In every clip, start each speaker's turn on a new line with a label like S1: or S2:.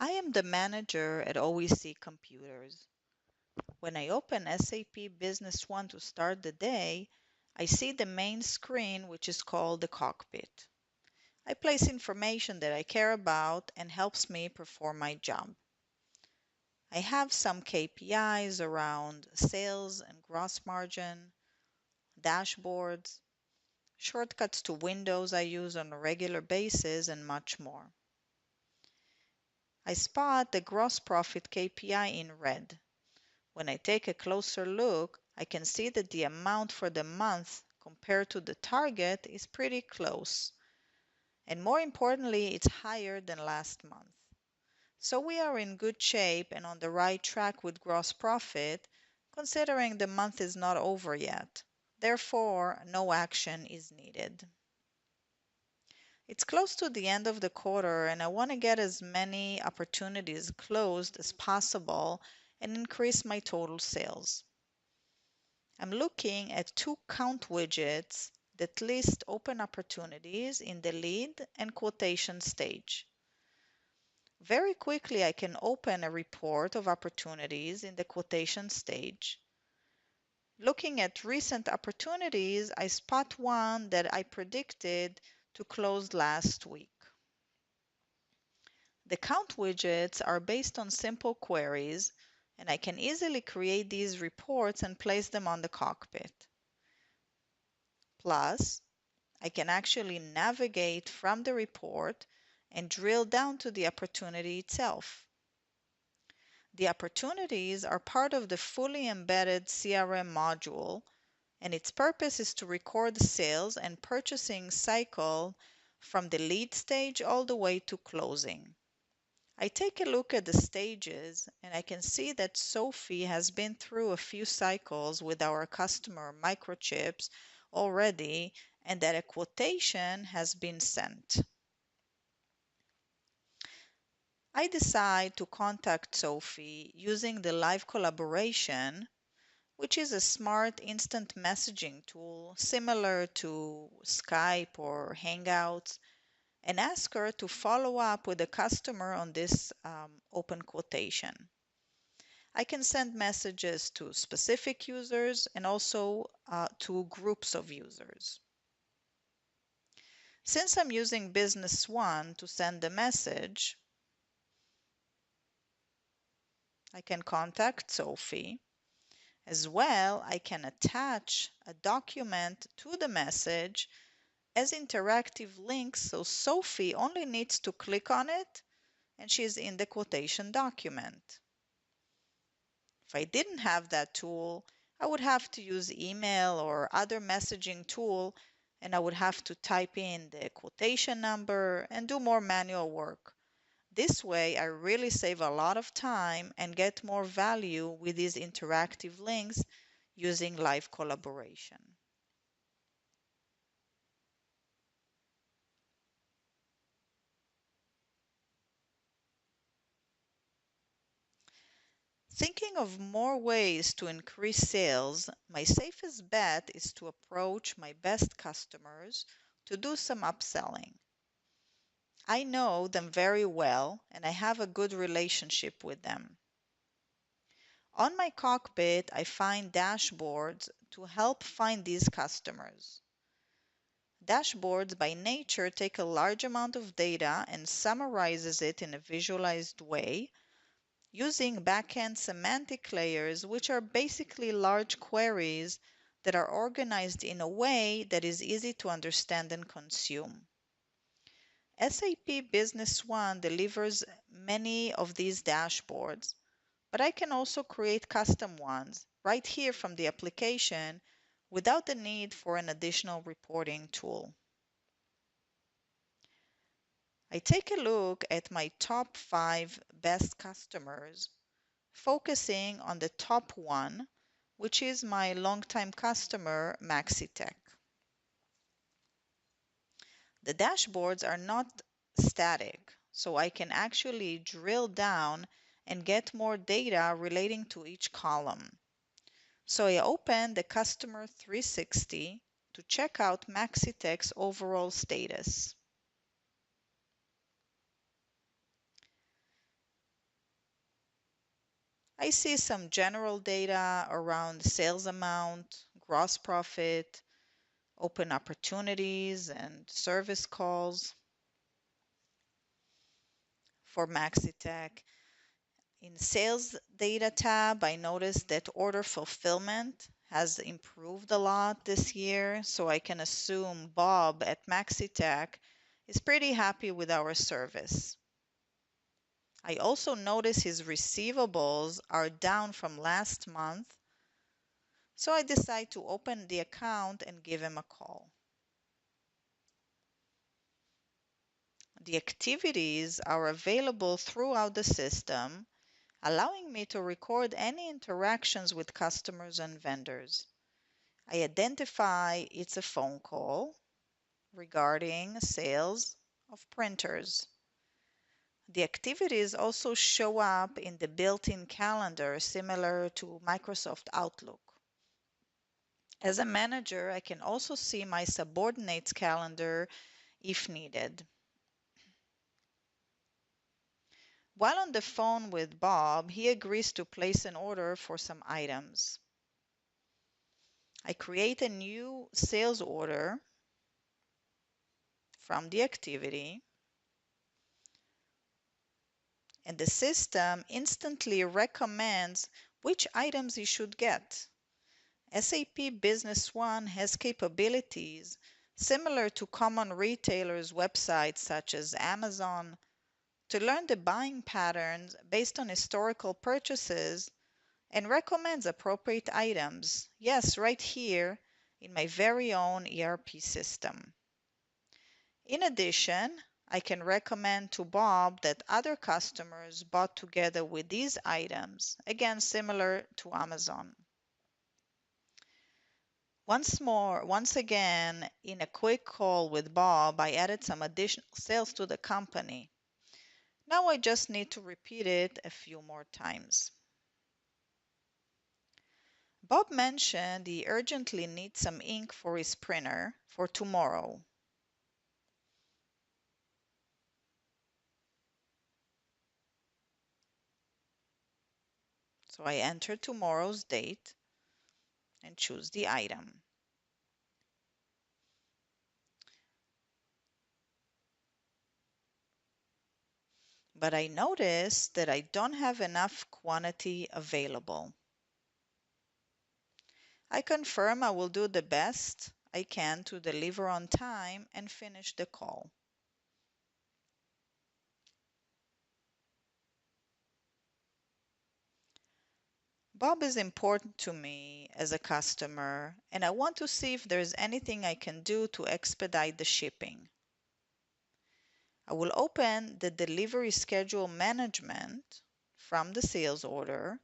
S1: I am the manager at OEC Computers. When I open SAP Business One to start the day, I see the main screen, which is called the cockpit. I place information that I care about and helps me perform my job. I have some KPIs around sales and gross margin, dashboards, shortcuts to Windows I use on a regular basis, and much more. I spot the gross profit KPI in red. When I take a closer look, I can see that the amount for the month compared to the target is pretty close. And more importantly, it's higher than last month. So we are in good shape and on the right track with gross profit, considering the month is not over yet. Therefore, no action is needed. It's close to the end of the quarter, and I want to get as many opportunities closed as possible and increase my total sales. I'm looking at two count widgets that list open opportunities in the lead and quotation stage. Very quickly, I can open a report of opportunities in the quotation stage. Looking at recent opportunities, I spot one that I predicted to close last week. The count widgets are based on simple queries, and I can easily create these reports and place them on the cockpit. Plus, I can actually navigate from the report and drill down to the opportunity itself. The opportunities are part of the fully embedded CRM module, and its purpose is to record the sales and purchasing cycle from the lead stage all the way to closing. I take a look at the stages, and I can see that Sophie has been through a few cycles with our customer Microchips already, and that a quotation has been sent. I decide to contact Sophie using the live collaboration, which is a smart instant messaging tool similar to Skype or Hangouts, and ask her to follow up with the customer on this open quotation. I can send messages to specific users and also to groups of users. Since I'm using Business One to send the message, I can contact Sophie. As well, I can attach a document to the message as interactive links, so Sophie only needs to click on it and she's in the quotation document. If I didn't have that tool, I would have to use email or other messaging tool, and I would have to type in the quotation number and do more manual work. This way, I really save a lot of time and get more value with these interactive links using live collaboration. Thinking of more ways to increase sales, my safest bet is to approach my best customers to do some upselling. I know them very well and I have a good relationship with them. On my cockpit, I find dashboards to help find these customers. Dashboards by nature take a large amount of data and summarizes it in a visualized way using backend semantic layers, which are basically large queries that are organized in a way that is easy to understand and consume. SAP Business One delivers many of these dashboards, but I can also create custom ones right here from the application without the need for an additional reporting tool. I take a look at my top 5 best customers, focusing on the top one, which is my longtime customer, Maxitech. The dashboards are not static, so I can actually drill down and get more data relating to each column. So I open the Customer 360 to check out Maxitech's overall status. I see some general data around sales amount, gross profit, open opportunities, and service calls. For MaxiTech, in sales data tab, I noticed that order fulfillment has improved a lot this year, so I can assume Bob at MaxiTech is pretty happy with our service. I also notice his receivables are down from last month, so I decide to open the account and give him a call. The activities are available throughout the system, allowing me to record any interactions with customers and vendors. I identify it's a phone call regarding sales of printers. The activities also show up in the built-in calendar similar to Microsoft Outlook. As a manager, I can also see my subordinate's calendar if needed. While on the phone with Bob, he agrees to place an order for some items. I create a new sales order from the activity, and the system instantly recommends which items he should get. SAP Business One has capabilities similar to common retailers' websites such as Amazon to learn the buying patterns based on historical purchases and recommends appropriate items. Yes, right here in my very own ERP system. In addition, I can recommend to Bob that other customers bought together with these items, again similar to Amazon. Once again, in a quick call with Bob, I added some additional sales to the company. Now I just need to repeat it a few more times. Bob mentioned he urgently needs some ink for his printer for tomorrow. So I enter tomorrow's date and choose the item. But I notice that I don't have enough quantity available. I confirm I will do the best I can to deliver on time and finish the call. Bob is important to me as a customer, and I want to see if there's anything I can do to expedite the shipping. I will open the delivery schedule management from the sales order,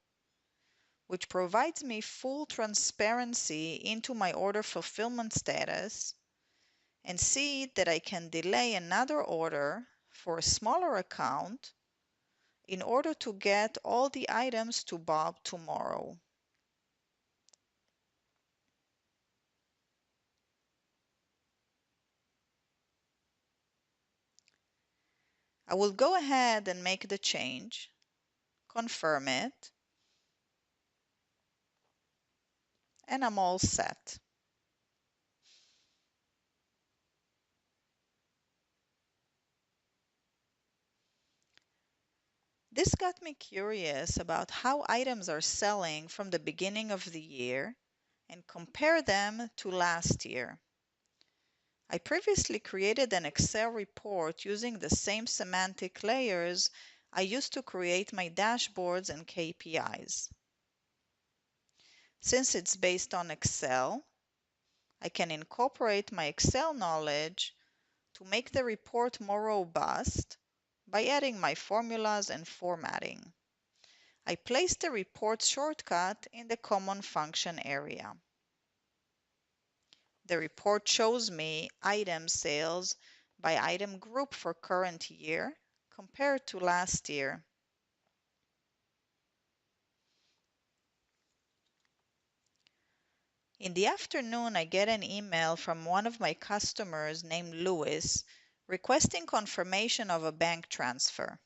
S1: which provides me full transparency into my order fulfillment status, and see that I can delay another order for a smaller account in order to get all the items to Bob tomorrow. I will go ahead and make the change, confirm it, and I'm all set. This got me curious about how items are selling from the beginning of the year and compare them to last year. I previously created an Excel report using the same semantic layers I used to create my dashboards and KPIs. Since it's based on Excel, I can incorporate my Excel knowledge to make the report more robust by adding my formulas and formatting. I placed the report shortcut in the common function area. The report shows me item sales by item group for current year compared to last year. In the afternoon, I get an email from one of my customers named Louis requesting confirmation of a bank transfer.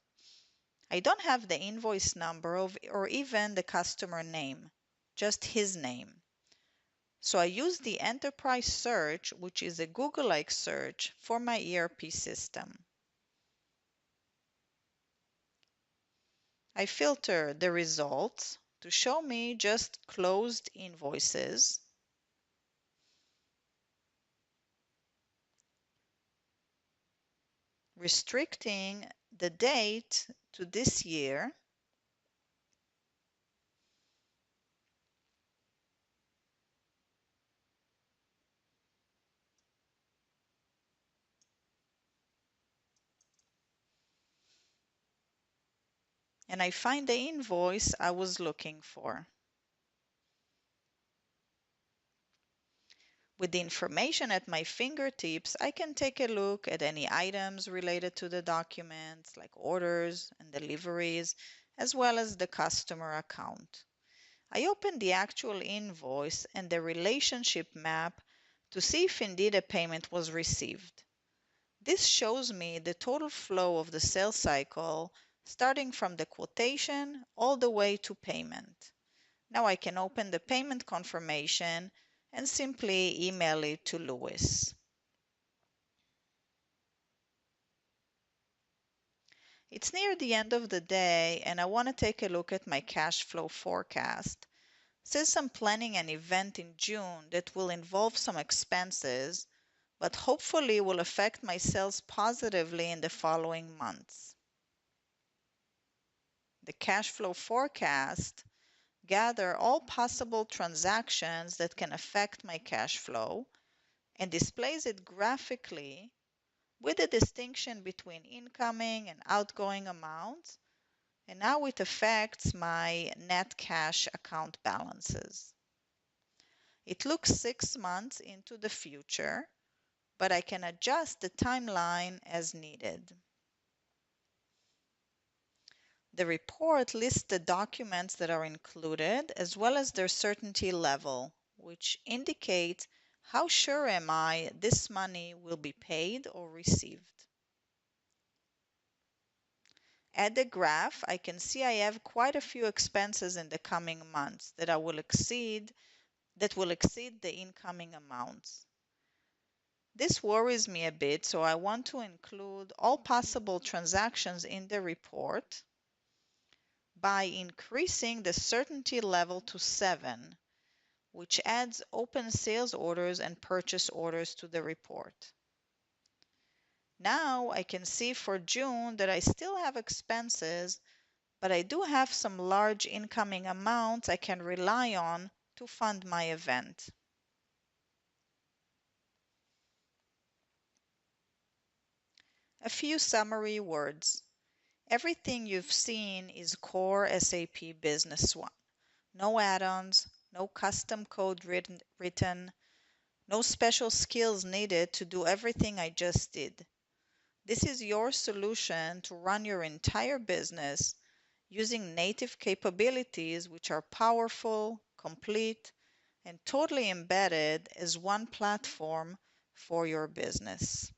S1: I don't have the invoice number or even the customer name, just his name. So I use the enterprise search, which is a Google-like search, for my ERP system. I filter the results to show me just closed invoices. Restricting the date to this year. And I find the invoice I was looking for. With the information at my fingertips, I can take a look at any items related to the documents, like orders and deliveries, as well as the customer account. I open the actual invoice and the relationship map to see if indeed a payment was received. This shows me the total flow of the sales cycle, starting from the quotation all the way to payment. Now I can open the payment confirmation and simply email it to Louis. It's near the end of the day and I want to take a look at my cash flow forecast. Since I'm planning an event in June that will involve some expenses, but hopefully will affect my sales positively in the following months. The cash flow forecast gather all possible transactions that can affect my cash flow and displays it graphically with a distinction between incoming and outgoing amounts and how it affects my net cash account balances. It looks 6 months into the future, but I can adjust the timeline as needed. The report lists the documents that are included as well as their certainty level, which indicates how sure am I this money will be paid or received. At the graph, I can see I have quite a few expenses in the coming months that will exceed the incoming amounts. This worries me a bit, so I want to include all possible transactions in the report by increasing the certainty level to 7, which adds open sales orders and purchase orders to the report. Now I can see for June that I still have expenses, but I do have some large incoming amounts I can rely on to fund my event. A few summary words. Everything you've seen is core SAP Business One. No add-ons, no custom code written, no special skills needed to do everything I just did. This is your solution to run your entire business using native capabilities which are powerful, complete, and totally embedded as one platform for your business.